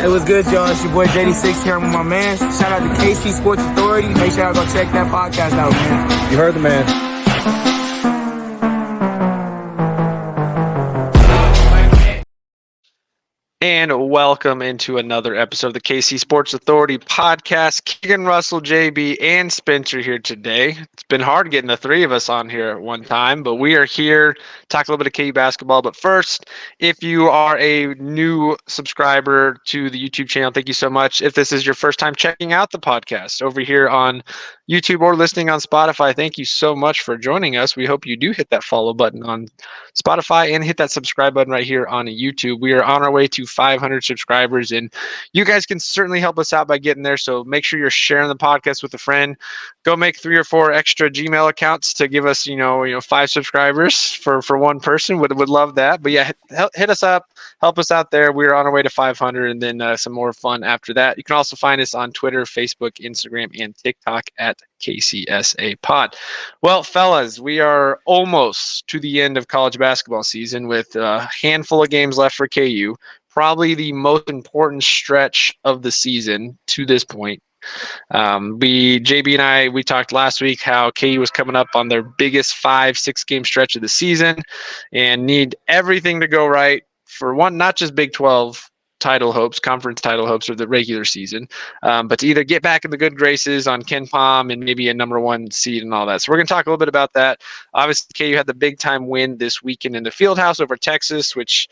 It was good, y'all. It's your boy JD6 here. I'm with my man. Shout out to KC Sports Authority. Make sure y'all go check that podcast out, man. You heard the man. And welcome into another episode of the KC Sports Authority podcast. Keegan, Russell, JB, and Spencer here today. It's been hard getting the three of us on here at one time, but we are here to talk a little bit of KU basketball. But first, if you are a new subscriber to the YouTube channel, thank you so much. If this is your first time checking out the podcast over here on YouTube or listening on Spotify, thank you so much for joining us. We hope you do hit that follow button on Spotify and hit that subscribe button right here on YouTube. We are on our way to 500 subscribers, and you guys can certainly help us out by getting there. So make sure you're sharing the podcast with a friend. Go make 3 or 4 extra Gmail accounts to give us, 5 subscribers for one person. Would love that. But yeah, hit us up, help us out there. We're on our way to 500, and then some more fun after that. You can also find us on Twitter, Facebook, Instagram, and TikTok at KCSA Pod. Well, fellas, we are almost to the end of college basketball season with a handful of games left for KU. Probably the most important stretch of the season to this point. JB and I, we talked last week how KU was coming up on their biggest 5-6 game stretch of the season and need everything to go right for one, not just Big 12 title hopes, conference title hopes, or the regular season, but to either get back in the good graces on Ken Pom and maybe a number 1 seed and all that. So we're going to talk a little bit about that. Obviously, KU had the big time win this weekend in the Fieldhouse over Texas, which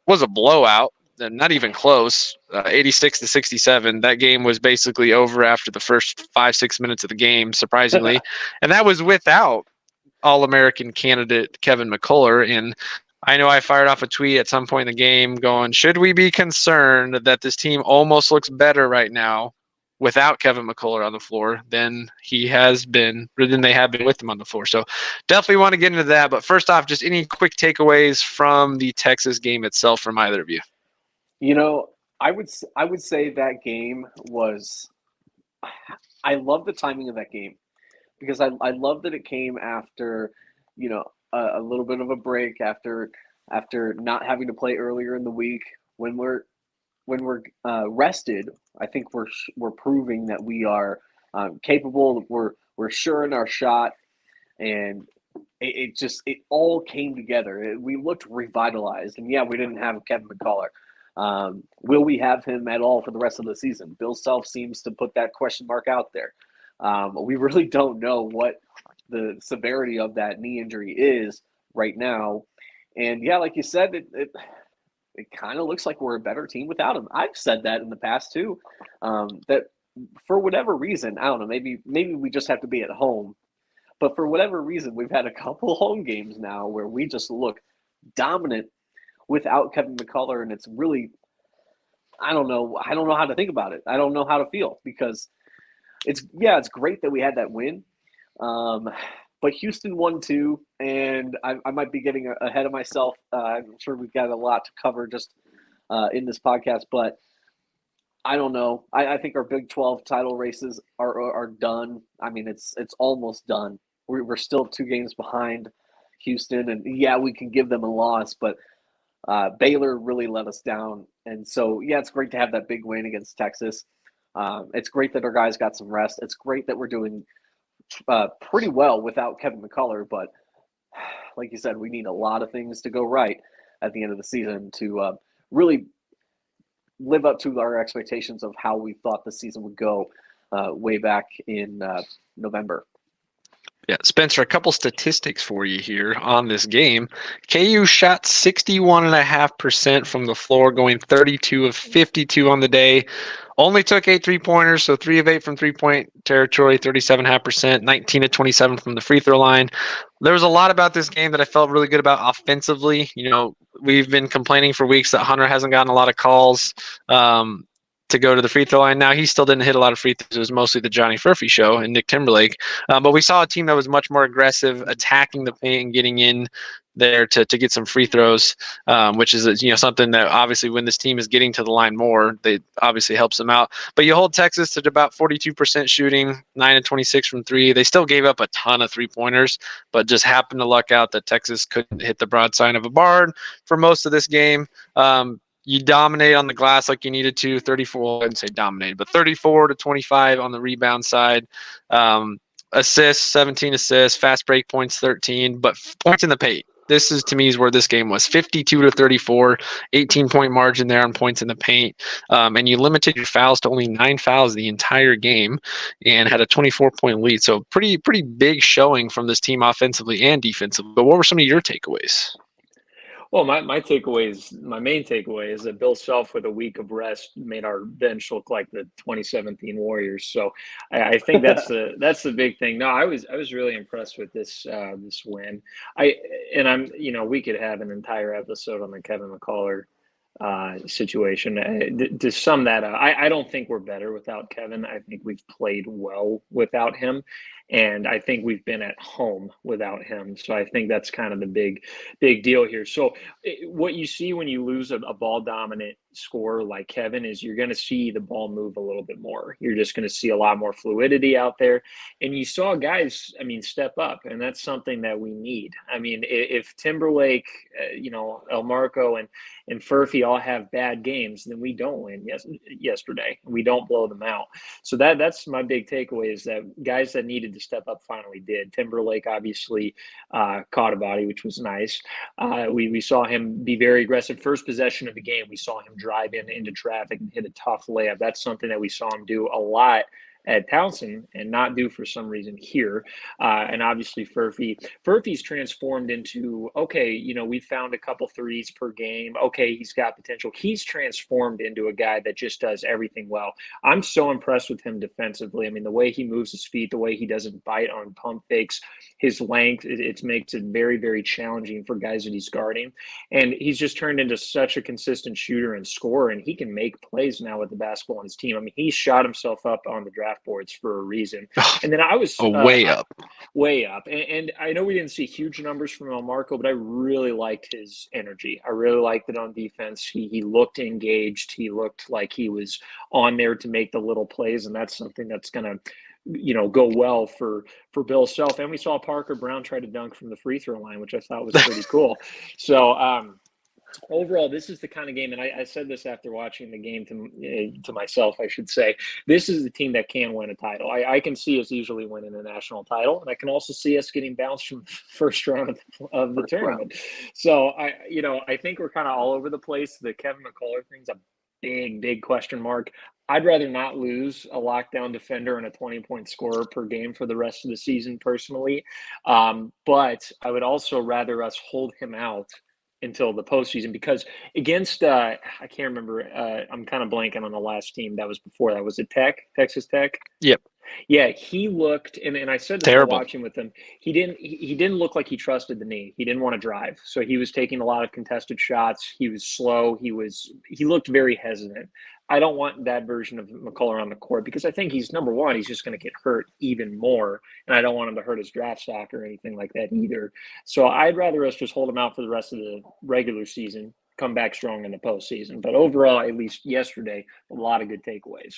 was a blowout, not even close, 86-67. That game was basically over after the first 5-6 minutes of the game, surprisingly. And that was without All-American candidate Kevin McCullar. And I know I fired off a tweet at some point in the game going, should we be concerned that this team almost looks better right now without Kevin McCullar on the floor than they have been with him on the floor? So definitely want to get into that. But first off, just any quick takeaways from the Texas game itself from either of you? I would say that game was – I love the timing of that game because I love that it came after, a little bit of a break after not having to play earlier in the week. When we're rested, I think we're proving that we are capable. We're sure in our shot, and it all came together. We looked revitalized, and yeah, we didn't have Kevin McCullar. Will we have him at all for the rest of the season? Bill Self seems to put that question mark out there. We really don't know what the severity of that knee injury is right now. And yeah, like you said, it kind of looks like we're a better team without him. I've said that in the past too, that for whatever reason, I don't know, maybe we just have to be at home, but for whatever reason, we've had a couple home games now where we just look dominant without Kevin McCullar. And it's really, I don't know how to think about it. I don't know how to feel because it's great that we had that win. But Houston won too, and I might be getting ahead of myself. I'm sure we've got a lot to cover just in this podcast, but I don't know. I think our Big 12 title races are done. I mean, it's almost done. We're still 2 games behind Houston, and yeah, we can give them a loss, but Baylor really let us down. And so, yeah, it's great to have that big win against Texas. It's great that our guys got some rest. It's great that we're doing pretty well without Kevin McCullar, but like you said, we need a lot of things to go right at the end of the season to really live up to our expectations of how we thought the season would go way back in November. Yeah, Spencer, a couple statistics for you here on this game. KU shot 61.5% from the floor, going 32 of 52 on the day. Only took 8 3-pointers, so 3 of 8 from three-point territory, 37.5%, 19 of 27 from the free throw line. There was a lot about this game that I felt really good about offensively. We've been complaining for weeks that Hunter hasn't gotten a lot of calls to go to the free throw line. Now, he still didn't hit a lot of free throws. It was mostly the Johnny Furphy show and Nick Timberlake. But we saw a team that was much more aggressive, attacking the paint and getting in there to get some free throws, which is something that obviously when this team is getting to the line more, they obviously helps them out. But you hold Texas to about 42% shooting, 9 of 26 from 3. They still gave up a ton of 3-pointers, but just happened to luck out that Texas couldn't hit the broadside of a barn for most of this game. you dominate on the glass like you needed to. 34, I wouldn't say dominate, but 34 to 25 on the rebound side. Assists, 17 assists, fast break points, 13, but points in the paint. This is, to me, is where this game was. 52 to 34, 18-point margin there on points in the paint. And you limited your fouls to only 9 fouls the entire game and had a 24-point lead. So pretty big showing from this team offensively and defensively. But what were some of your takeaways? Well, my main takeaway is that Bill Self, with a week of rest, made our bench look like the 2017 Warriors. So I think that's the big thing. No, I was really impressed with this win. We could have an entire episode on the Kevin McCullar situation. To sum that up, I don't think we're better without Kevin. I think we've played well without him, and I think we've been at home without him. So I think that's kind of the big deal here. So what you see when you lose a ball dominant scorer like Kevin is you're going to see the ball move a little bit more. You're just going to see a lot more fluidity out there. And you saw guys, step up, and that's something that we need. If Timberlake, El Marco and Furphy all have bad games, then we don't win yesterday. We don't blow them out. So that's my big takeaway, is that guys that needed to step up finally did. Timberlake obviously caught a body, which was nice. We saw him be very aggressive. First possession of the game, we saw him drive into traffic and hit a tough layup. That's something that we saw him do a lot at Townsend and not do for some reason here. And obviously Furphy's transformed into, we found a couple threes per game. Okay, he's got potential. He's transformed into a guy that just does everything well. I'm so impressed with him defensively. The way he moves his feet, the way he doesn't bite on pump fakes, his length, it makes it very, very challenging for guys that he's guarding. And he's just turned into such a consistent shooter and scorer, and he can make plays now with the basketball on his team. He shot himself up on the draft boards for a reason. And then I was way up. And I know we didn't see huge numbers from El Marco, but I really liked his energy. I really liked it on defense. He looked engaged. He looked like he was on there to make the little plays, and that's something that's going to go well for Bill Self. And we saw Parker Brown try to dunk from the free throw line, which I thought was pretty cool. So overall, this is the kind of game, and I said this after watching the game to myself, I should say, this is the team that can win a title. I can see us easily winning a national title, and I can also see us getting bounced from the first round of the tournament. So I think we're kind of all over the place. The Kevin McCullar thing's a big question mark. I'd rather not lose a lockdown defender and a 20-point scorer per game for the rest of the season personally. But I would also rather us hold him out until the postseason, because against I can't remember, I'm kind of blanking on the last team that was before that. Was it Texas Tech? Yep. Yeah, he looked, and I said this while watching with him, he didn't look like he trusted the knee. He didn't want to drive, so he was taking a lot of contested shots. He was slow. He looked very hesitant. I don't want that version of McCullar on the court, because I think he's, number one, he's just going to get hurt even more, and I don't want him to hurt his draft stock or anything like that either. So I'd rather us just hold him out for the rest of the regular season, come back strong in the postseason. But overall, at least yesterday, a lot of good takeaways.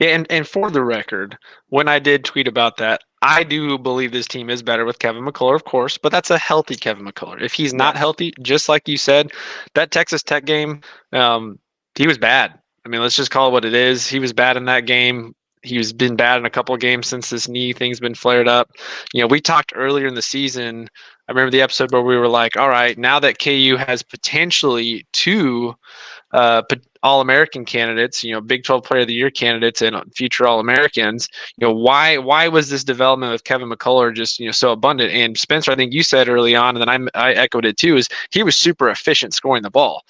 Yeah, and for the record, when I did tweet about that, I do believe this team is better with Kevin McCullar, of course, but that's a healthy Kevin McCullar. If he's not healthy, just like you said, that Texas Tech game, he was bad. Let's just call it what it is. He was bad in that game. He's been bad in a couple of games since this knee thing's been flared up. We talked earlier in the season. I remember the episode where we were like, all right, now that KU has potentially two All-American candidates, Big 12 Player of the Year candidates and future All-Americans, why was this development with Kevin McCullar just, so abundant? And Spencer, I think you said early on, and then I echoed it too, is he was super efficient scoring the ball.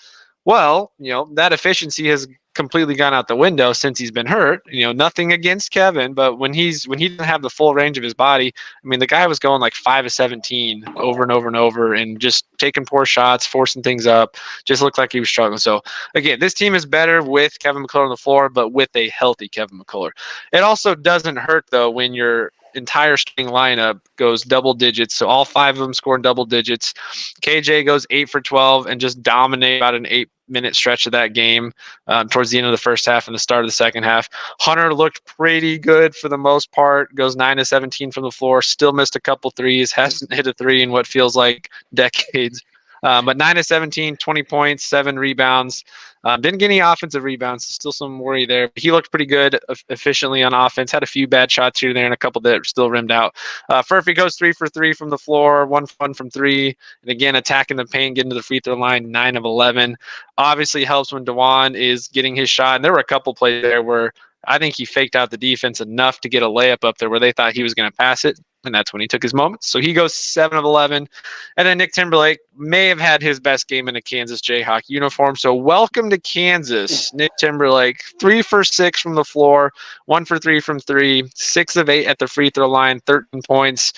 Well, that efficiency has completely gone out the window since he's been hurt. Nothing against Kevin, but when he didn't have the full range of his body, the guy was going like 5 of 17 over and over and over, and just taking poor shots, forcing things up. Just looked like he was struggling. So again, this team is better with Kevin McCullar on the floor, but with a healthy Kevin McCullar. It also doesn't hurt though when your entire starting lineup goes double digits. So all 5 of them scored double digits. KJ goes 8 for 12 and just dominate about an 8-minute stretch of that game towards the end of the first half and the start of the second half. Hunter looked pretty good for the most part, goes 9 of 17 from the floor, still missed a couple threes, hasn't hit a three in what feels like decades. But 9 of 17, 20 points, 7 rebounds. Didn't get any offensive rebounds. Still some worry there. He looked pretty good efficiently on offense. Had a few bad shots here and there and a couple that still rimmed out. Furphy goes 3 for 3 from the floor, 1 from 3. And again, attacking the paint, getting to the free throw line, 9 of 11. Obviously helps when DeJuan is getting his shot. And there were a couple plays there where I think he faked out the defense enough to get a layup up there where they thought he was going to pass it. And that's when he took his moments. So he goes 7 of 11. And then Nick Timberlake may have had his best game in a Kansas Jayhawk uniform. So welcome to Kansas, Nick Timberlake. 3 for 6 from the floor, 1 for 3 from 3, 6 of 8 at the free throw line, 13 points,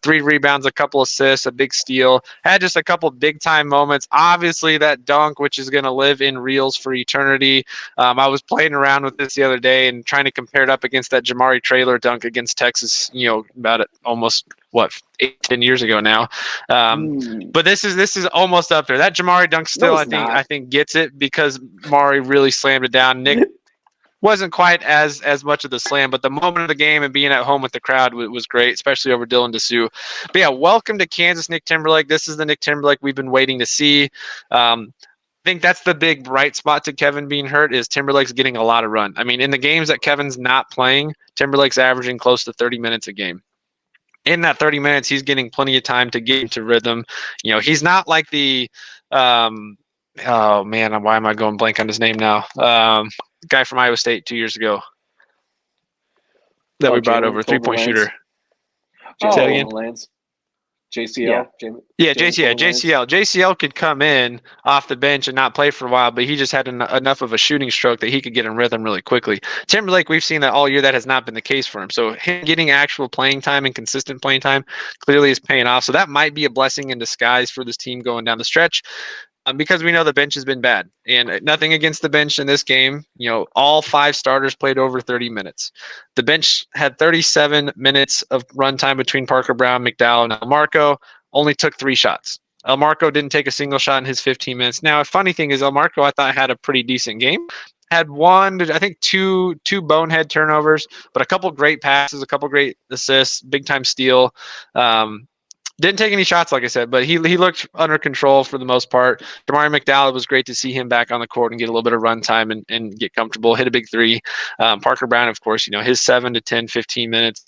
3 rebounds, a couple assists, a big steal. Had just a couple big-time moments. Obviously, that dunk, which is going to live in reels for eternity. I was playing around with this the other day and trying to compare it up against that Jamari Traylor dunk against Texas, about almost 8-10 years ago now. But this is almost up there. That Jamari dunk still, I think gets it because Mari really slammed it down. Nick wasn't quite as much of the slam, but the moment of the game and being at home with the crowd was great, especially over Dylan Dessou. But yeah, welcome to Kansas, Nick Timberlake. This is the Nick Timberlake we've been waiting to see. I think that's the big bright spot to Kevin being hurt is Timberlake's getting a lot of run. I mean, in the games that Kevin's not playing, Timberlake's averaging close to 30 minutes a game. In that 30 minutes, he's getting plenty of time to get into rhythm. He's not like the oh man, why am I going blank on his name now? Guy from Iowa State 2 years ago that we brought over, 3-point shooter. Say that again. JCL. Yeah, JCL. JCL could come in off the bench and not play for a while, but he just had enough of a shooting stroke that he could get in rhythm really quickly. Timberlake, we've seen that all year. That has not been the case for him. So him getting actual playing time and consistent playing time clearly is paying off. So that might be a blessing in disguise for this team going down the stretch. Because we know the bench has been bad, and nothing against the bench in this game. All 5 starters played over 30 minutes. The bench had 37 minutes of run time between Parker Brown, McDowell, and Elmarco. Only took 3 shots. Elmarco didn't take a single shot in his 15 minutes. Now, a funny thing is Elmarco, I thought, had a pretty decent game. Had two bonehead turnovers, but a couple great passes, a couple great assists, big time steal. Didn't take any shots, like I said, but he looked under control for the most part. Damari McDowell, it was great to see him back on the court and get a little bit of run time and get comfortable, hit a big 3. Parker Brown, of course, his 7 to 10, 15 minutes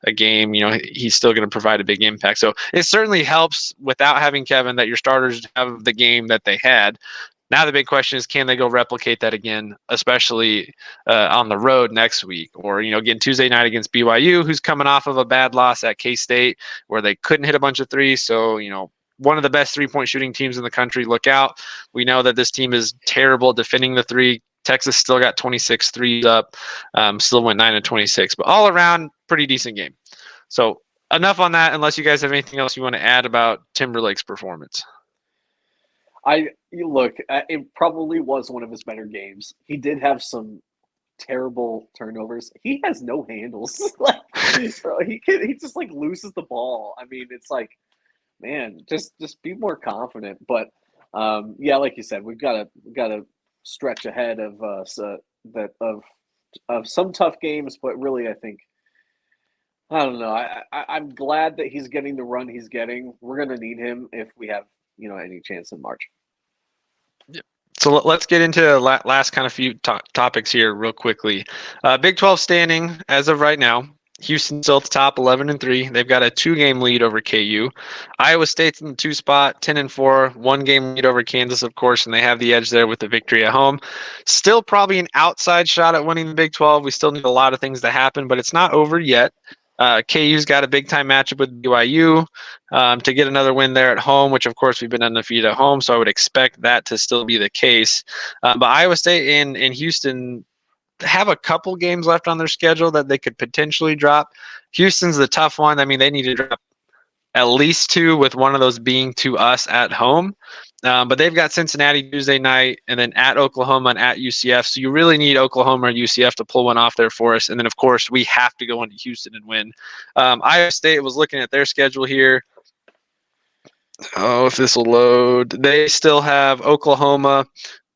a game, he's still going to provide a big impact. So it certainly helps without having Kevin that your starters have the game that they had. Now the big question is, can they go replicate that again, especially on the road next week? Or, again, Tuesday night against BYU, who's coming off of a bad loss at K-State where they couldn't hit a bunch of threes. So, one of the best 3-point shooting teams in the country. Look out. We know that this team is terrible defending the 3. Texas still got 26 threes up, still went 9 of 26. But all around, pretty decent game. So enough on that, unless you guys have anything else you want to add about Timberlake's performance. It probably was one of his better games. He did have some terrible turnovers. He has no handles. He just loses the ball. I mean, it's like, man, just be more confident. But like you said, we've got to stretch ahead of some tough games. But really, I think, I don't know. I'm glad that he's getting the run he's getting. We're gonna need him if we have any chance in March. Yeah. So let's get into last kind of few topics here real quickly. Big 12 standing as of right now. Houston still at the top, 11-3. They've got a 2-game lead over KU. Iowa State's in the 2 spot, 10-4, 1-game lead over Kansas, of course, and they have the edge there with the victory at home. Still probably an outside shot at winning the Big 12. We still need a lot of things to happen, but it's not over yet. KU's got a big-time matchup with BYU to get another win there at home, which, of course, we've been undefeated at home, so I would expect that to still be the case. But Iowa State and Houston have a couple games left on their schedule that they could potentially drop. Houston's the tough one. I mean, they need to drop at least 2, with one of those being to us at home. But they've got Cincinnati Tuesday night and then at Oklahoma and at UCF. So you really need Oklahoma or UCF to pull one off there for us. And then, of course, we have to go into Houston and win. Iowa State was looking at their schedule here. Oh, if this will load. They still have Oklahoma,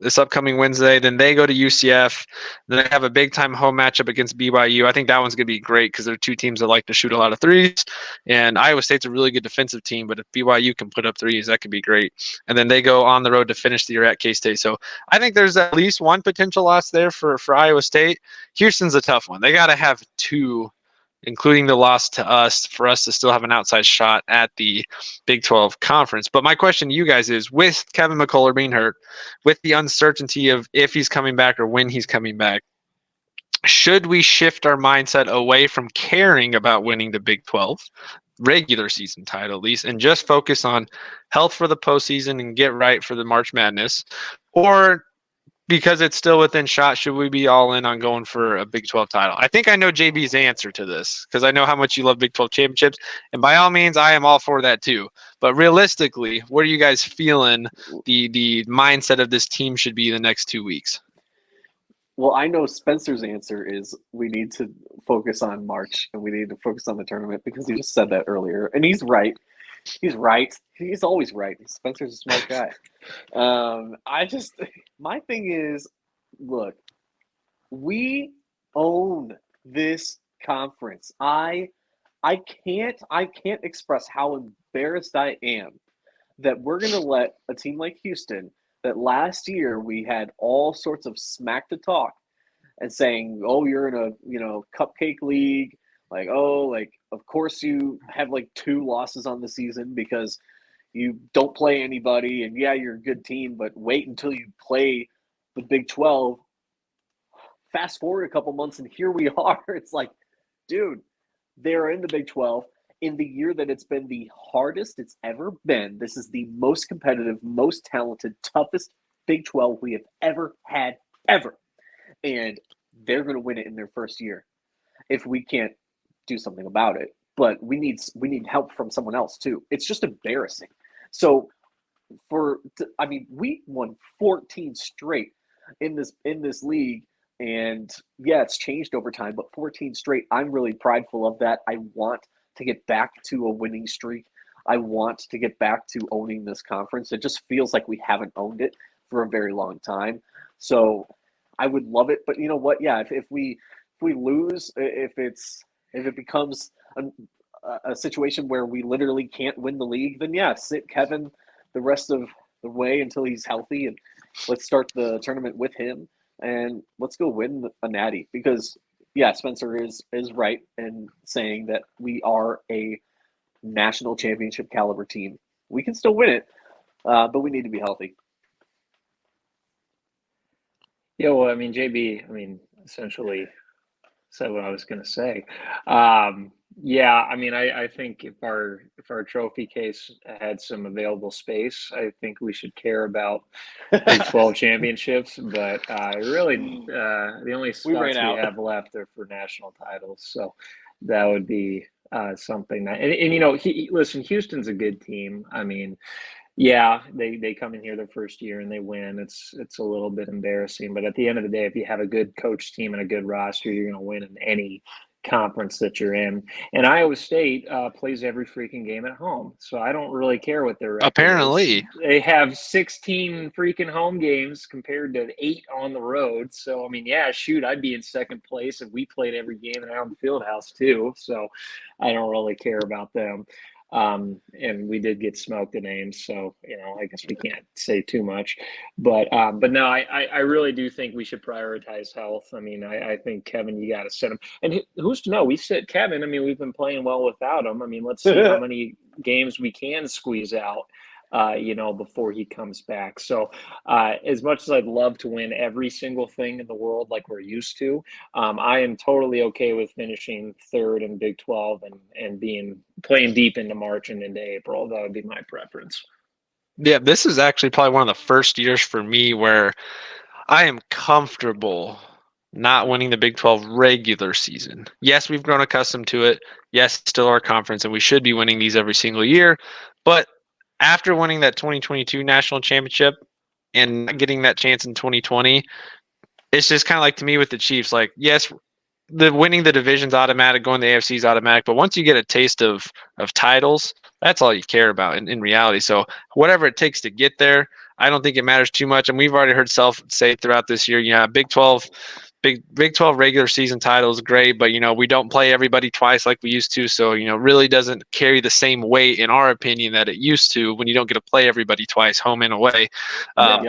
this upcoming Wednesday. Then they go to UCF. Then they have a big-time home matchup against BYU. I think that one's going to be great because they're two teams that like to shoot a lot of threes. And Iowa State's a really good defensive team, but if BYU can put up threes, that could be great. And then they go on the road to finish the year at K-State. So I think there's at least one potential loss there for Iowa State. Houston's a tough one. They got to have two, including the loss to us, for us to still have an outside shot at the Big 12 conference. But my question to you guys is, with Kevin McCullar being hurt, with the uncertainty of if he's coming back or when he's coming back, should we shift our mindset away from caring about winning the Big 12 regular season title at least and just focus on health for the postseason and get right for the March Madness? Or because it's still within shot, should we be all in on going for a Big 12 title? I think I know JB's answer to this because I know how much you love Big 12 championships. And by all means, I am all for that too. But realistically, what are you guys feeling the mindset of this team should be the next 2 weeks? Well, I know Spencer's answer is we need to focus on March and we need to focus on the tournament because he just said that earlier. And he's right. He's right. He's always right. Spencer's a smart guy. My thing is, look, we own this conference. I can't express how embarrassed I am that we're going to let a team like Houston, that last year we had all sorts of smack to talk and saying, oh, you're in a cupcake league. Like, oh, like, of course you have like 2 losses on the season because you don't play anybody. And yeah, you're a good team, but wait until you play the Big 12. Fast forward a couple months and here we are. It's like, dude, they're in the Big 12 in the year that it's been the hardest it's ever been. This is the most competitive, most talented, toughest Big 12 we have ever had, ever. And they're going to win it in their first year if we can't do something about it. But we need help from someone else too. It's just embarrassing. So we won 14 straight in this league, and yeah, it's changed over time, but 14 straight. I'm really prideful of that. I want to get back to a winning streak. I want to get back to owning this conference. It just feels like we haven't owned it for a very long time. So I would love it, but you know what? Yeah, if we lose, if it becomes a situation where we literally can't win the league, then yeah, sit Kevin the rest of the way until he's healthy, and let's start the tournament with him, and let's go win a natty. Because yeah, Spencer is right in saying that we are a national championship caliber team. We can still win it, but we need to be healthy. Yeah, well, I mean, JB, essentially said what I was going to say. Yeah, I think if our trophy case had some available space, I think we should care about Big 12 championships. But really, the only spots we have left are for national titles. So that would be something that, and listen, Houston's a good team. Yeah, they come in here their first year and they win. It's a little bit embarrassing, but at the end of the day, if you have a good coach team and a good roster, you're going to win in any conference that you're in. And Iowa State plays every freaking game at home, so I don't really care what their record apparently is. They have 16 freaking home games compared to 8 on the road. So yeah, shoot, I'd be in second place if we played every game at Allen Fieldhouse too. So I don't really care about them. And we did get smoked in Ames, so I guess we can't say too much, but no, I really do think we should prioritize health. I think Kevin, you got to set him, and who's to know? We sit Kevin. We've been playing well without him. Let's see how many games we can squeeze out, before he comes back. So as much as I'd love to win every single thing in the world like we're used to, I am totally okay with finishing third in Big 12 and playing deep into March and into April. That would be my preference. Yeah, this is actually probably one of the first years for me where I am comfortable not winning the Big 12 regular season. Yes, we've grown accustomed to it. Yes, still our conference, and we should be winning these every single year. But after winning that 2022 national championship and not getting that chance in 2020, it's just kind of like, to me, with the Chiefs, like, yes, the winning the division's automatic, going to the AFC is automatic, but once you get a taste of titles, that's all you care about in reality. So whatever it takes to get there, I don't think it matters too much. And we've already heard Self say throughout this year, Big 12 regular season title is great, but we don't play everybody twice like we used to, so really doesn't carry the same weight in our opinion that it used to when you don't get to play everybody twice, home and away.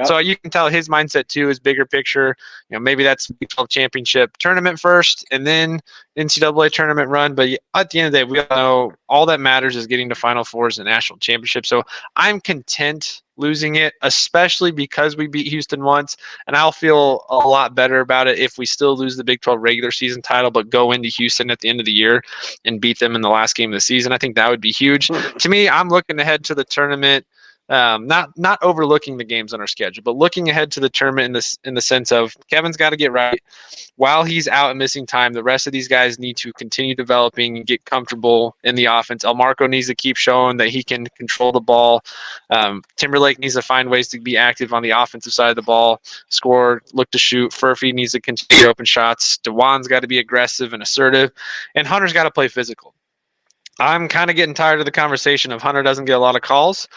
So you can tell his mindset too is bigger picture. Maybe that's Big 12 championship tournament first, and then NCAA tournament run. But at the end of the day, we all know all that matters is getting to Final Fours and national championship. So I'm content losing it, especially because we beat Houston once, and I'll feel a lot better about it if we still lose the Big 12 regular season title but go into Houston at the end of the year and beat them in the last game of the season. I think that would be huge. To me, I'm looking ahead to the tournament, not overlooking the games on our schedule, but looking ahead to the tournament in the sense of Kevin's got to get right. While he's out and missing time, the rest of these guys need to continue developing and get comfortable in the offense. El Marco needs to keep showing that he can control the ball. Timberlake needs to find ways to be active on the offensive side of the ball, score, look to shoot. Furphy needs to continue open shots. DeJuan's got to be aggressive and assertive, and Hunter's got to play physical. I'm kind of getting tired of the conversation of Hunter doesn't get a lot of calls,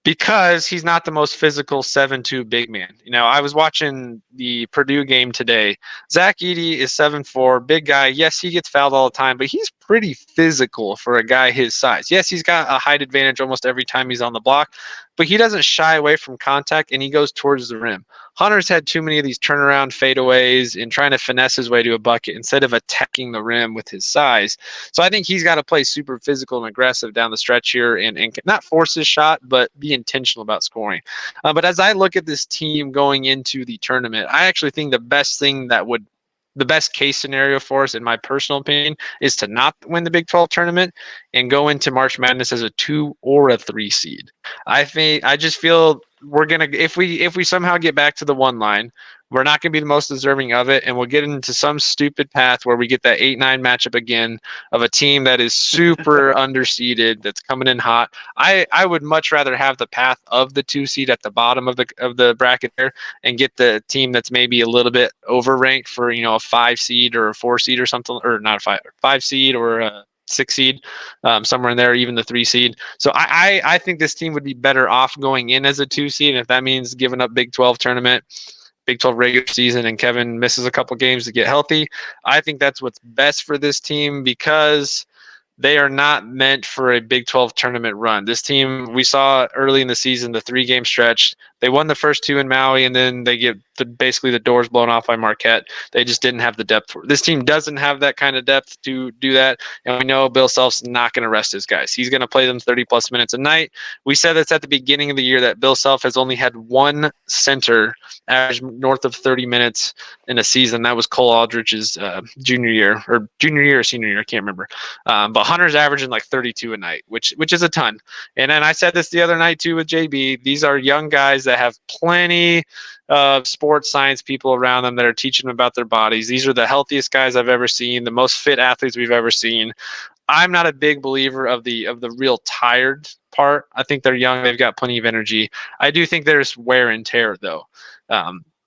because he's not the most physical 7'2" big man. I was watching the Purdue game today. Zach Edey is 7'4", big guy. Yes, he gets fouled all the time, but he's pretty physical for a guy his size. Yes, he's got a height advantage almost every time he's on the block, but he doesn't shy away from contact, and he goes towards the rim. Hunter's had too many of these turnaround fadeaways and trying to finesse his way to a bucket instead of attacking the rim with his size. So I think he's got to play super physical and aggressive down the stretch here and not force his shot, but be intentional about scoring. But as I look at this team going into the tournament, I actually think the best case scenario for us, in my personal opinion, is to not win the Big 12 tournament and go into March Madness as a 2 or a 3 seed. I just feel we're gonna, if we somehow get back to the 1 line, we're not going to be the most deserving of it, and we'll get into some stupid path where we get that 8-9 matchup again of a team that is super underseeded, that's coming in hot. I would much rather have the path of the 2 seed at the bottom of the bracket there and get the team that's maybe a little bit overranked for a 5 seed or a 4 seed or something, or not a 5 seed or a 6 seed, somewhere in there, even the 3 seed. So I think this team would be better off going in as a 2 seed, and if that means giving up Big 12 tournament, Big 12 regular season, and Kevin misses a couple games to get healthy, I think that's what's best for this team, because they are not meant for a Big 12 tournament run. This team, we saw early in the season, the 3-game stretch, they won the first 2 in Maui, and then they get basically the doors blown off by Marquette. They just didn't have the depth. This team doesn't have that kind of depth to do that, and we know Bill Self's not going to rest his guys. He's going to play them 30-plus minutes a night. We said this at the beginning of the year, that Bill Self has only had one center average north of 30 minutes in a season. That was Cole Aldrich's junior year or senior year, I can't remember. But Hunter's averaging like 32 a night, which is a ton. And then I said this the other night too with JB. These are young guys that have plenty of sports science people around them that are teaching them about their bodies. These are the healthiest guys I've ever seen, the most fit athletes we've ever seen. I'm not a big believer of the real tired part. I think they're young. They've got plenty of energy. I do think there's wear and tear though.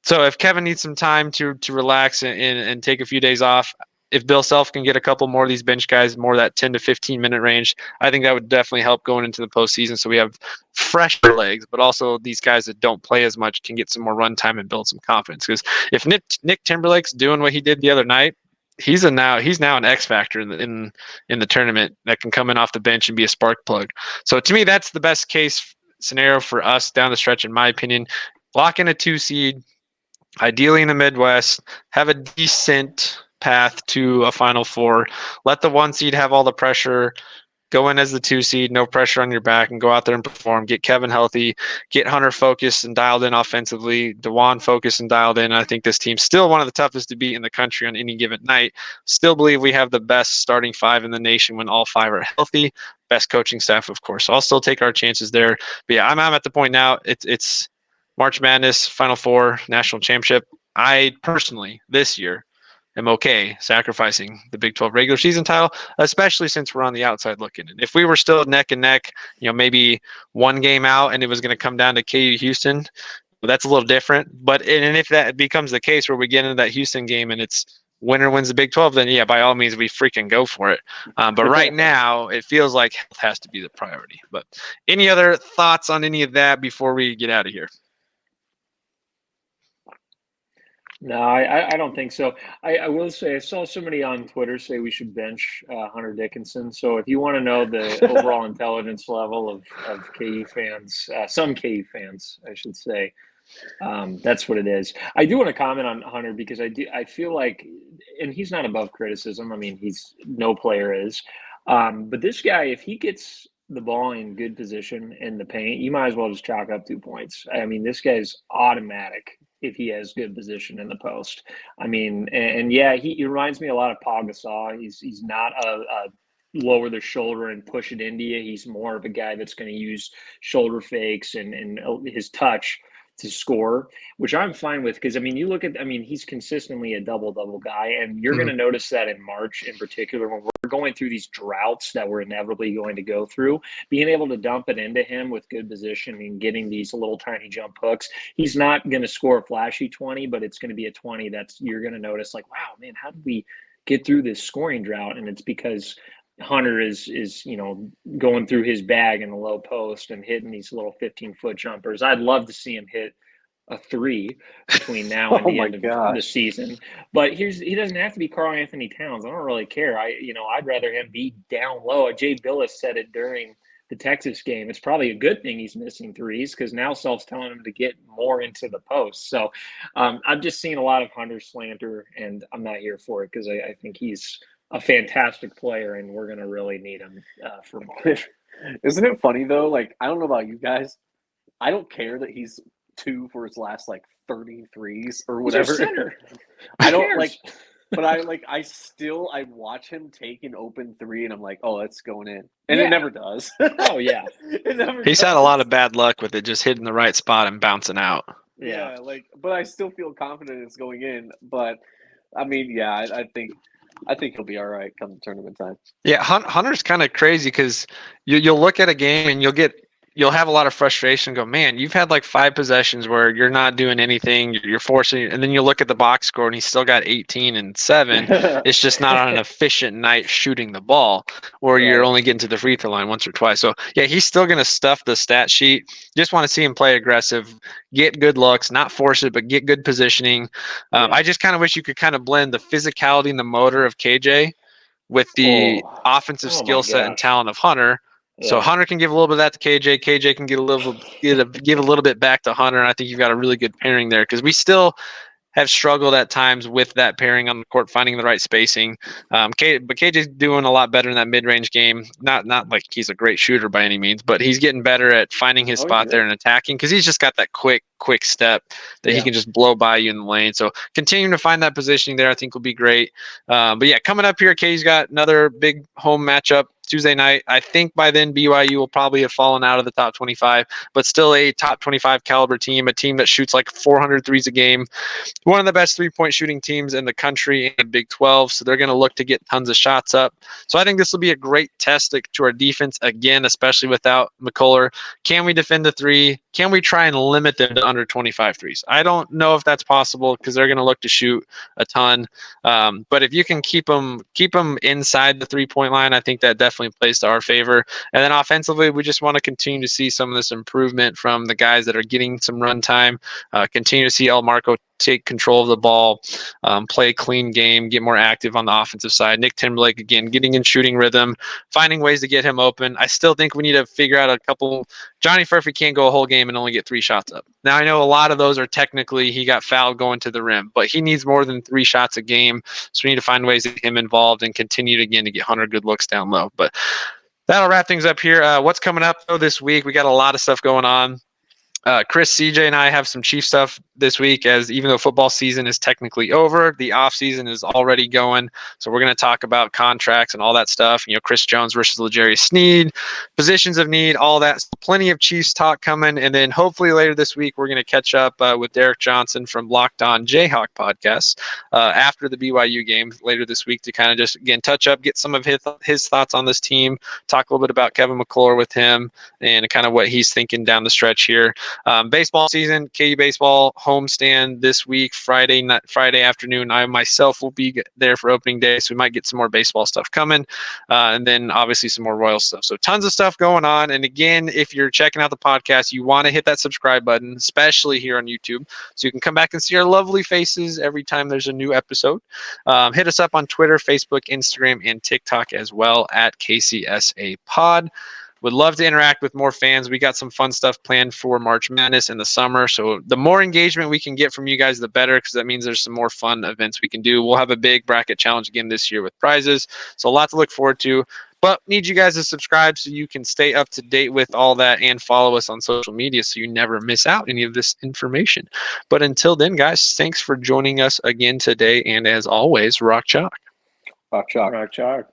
So if Kevin needs some time to relax and take a few days off, if Bill Self can get a couple more of these bench guys, more of that 10 to 15 minute range, I think that would definitely help going into the postseason. So we have fresher legs, but also these guys that don't play as much can get some more run time and build some confidence. Because if Nick Timberlake's doing what he did the other night, he's now an X factor in the tournament that can come in off the bench and be a spark plug. So to me, that's the best case scenario for us down the stretch, in my opinion. Lock in a 2 seed, ideally in the Midwest, have a decent path to a Final Four. Let the 1 seed have all the pressure. Go in as the 2 seed, no pressure on your back, and go out there and perform. Get Kevin healthy. Get Hunter focused and dialed in offensively. DeJuan focused and dialed in. I think this team's still one of the toughest to beat in the country on any given night. Still believe we have the best starting 5 in the nation when all 5 are healthy. Best coaching staff, of course. So I'll still take our chances there. But yeah, I'm at the point now. It's March Madness, Final Four, National Championship. I personally, this year, am okay sacrificing the Big 12 regular season title, especially since we're on the outside looking. And if we were still neck and neck, maybe 1 game out and it was going to come down to KU Houston, that's a little different. But and if that becomes the case where we get into that Houston game and it's winner wins the Big 12, then yeah, by all means, we freaking go for it. But right now, it feels like health has to be the priority. But any other thoughts on any of that before we get out of here? No, I don't think so. I will say I saw somebody on Twitter say we should bench Hunter Dickinson. So if you want to know the overall intelligence level of KU fans, some KU fans, I should say, that's what it is. I do want to comment on Hunter because I feel like, and he's not above criticism. I mean, no player is, but this guy, if he gets the ball in good position in the paint, you might as well just chalk up 2 points. I mean, this guy's automatic if he has good position in the post. I mean, and yeah, he reminds me a lot of Paul Gasol. He's not a lower the shoulder and push it into you. He's more of a guy that's going to use shoulder fakes and his touch to score, which I'm fine with because, I mean, he's consistently a double-double guy, and you're going to notice that in March in particular when we're going through these droughts that we're inevitably going to go through, being able to dump it into him with good position and getting these little tiny jump hooks. He's not going to score a flashy 20, but it's going to be a 20 you're going to notice like, wow, man, how did we get through this scoring drought? And it's because Hunter is going through his bag in the low post and hitting these little 15-foot jumpers. I'd love to see him hit a 3 between now and the end of the season. But he doesn't have to be Karl Anthony Towns. I don't really care. I'd rather him be down low. Jay Billis said it during the Texas game. It's probably a good thing he's missing threes because now Self's telling him to get more into the post. So I've just seen a lot of Hunter slander, and I'm not here for it because I think he's a fantastic player, and we're going to really need him for March. Isn't it funny, though? Like, I don't know about you guys. I don't care that he's 2 for his last, 33s or whatever. He's our center. I don't, but I watch him take an open 3, and I'm like, oh, that's going in. And it never does. Oh, yeah. He's had a lot of bad luck with it, just hitting the right spot and bouncing out. Yeah, but I still feel confident it's going in. But, I mean, yeah, I think he'll be all right come tournament time. Yeah, Hunter's kind of crazy because you'll look at a game and you'll have a lot of frustration. Go, man, you've had 5 possessions where you're not doing anything. You're forcing, and then you look at the box score and he's still got 18 and 7. It's just not on an efficient night shooting the ball, or you're only getting to the free throw line once or twice. So yeah, he's still going to stuff the stat sheet. Just want to see him play aggressive, get good looks, not force it, but get good positioning. I just kind of wish you could kind of blend the physicality and the motor of KJ with the offensive skill set and talent of Hunter. So Hunter can give a little bit of that to KJ. KJ can give a little bit back to Hunter. And I think you've got a really good pairing there because we still have struggled at times with that pairing on the court, finding the right spacing. But KJ's doing a lot better in that mid-range game. Not like he's a great shooter by any means, but he's getting better at finding his spot there and attacking because he's just got that quick step that he can just blow by you in the lane. So continuing to find that positioning there, I think will be great. But yeah, coming up here, KU's got another big home matchup Tuesday night. I think by then BYU will probably have fallen out of the top 25, but still a top 25 caliber team, a team that shoots 400 threes a game. One of the best 3-point shooting teams in the country in the Big 12, so they're going to look to get tons of shots up. So I think this will be a great test to our defense again, especially without McCullar. Can we defend the 3? Can we try and limit them to under 25 threes? I don't know if that's possible because they're going to look to shoot a ton. But if you can keep them inside the 3-point line, I think that definitely plays to our favor. And then offensively, we just want to continue to see some of this improvement from the guys that are getting some run time. Continue to see El Marco take control of the ball, play a clean game, get more active on the offensive side. Nick Timberlake, again, getting in shooting rhythm, finding ways to get him open. I still think we need to figure out a couple. Johnny Furphy can't go a whole game and only get 3 shots up. Now, I know a lot of those are technically he got fouled going to the rim, but he needs more than 3 shots a game. So we need to find ways to get him involved and continue to get Hunter good looks down low. But that'll wrap things up here. What's coming up though this week? We got a lot of stuff going on. Chris, CJ, and I have some Chief stuff this week, as even though football season is technically over, the off season is already going. So we're going to talk about contracts and all that stuff. Chris Jones versus L'Jarius Sneed, positions of need, all that. So plenty of Chiefs talk coming. And then hopefully later this week, we're going to catch up with Derek Johnson from Locked On Jayhawk podcast after the BYU game later this week to kind of just, again, touch up, get some of his thoughts on this team, talk a little bit about Kevin McCullar with him and kind of what he's thinking down the stretch here. Baseball season, KU baseball homestand this week, Friday afternoon. I myself will be there for opening day, so we might get some more baseball stuff coming, and then obviously some more Royal stuff. So tons of stuff going on. And again, if you're checking out the podcast, you want to hit that subscribe button, especially here on YouTube, so you can come back and see our lovely faces every time there's a new episode. Hit us up on Twitter, Facebook, Instagram, and TikTok as well at KCSA Pod. Would love to interact with more fans. We got some fun stuff planned for March Madness in the summer. So the more engagement we can get from you guys, the better, because that means there's some more fun events we can do. We'll have a big bracket challenge again this year with prizes. So a lot to look forward to. But need you guys to subscribe so you can stay up to date with all that and follow us on social media so you never miss out any of this information. But until then, guys, thanks for joining us again today. And as always, rock chalk. Rock chalk. Rock chalk.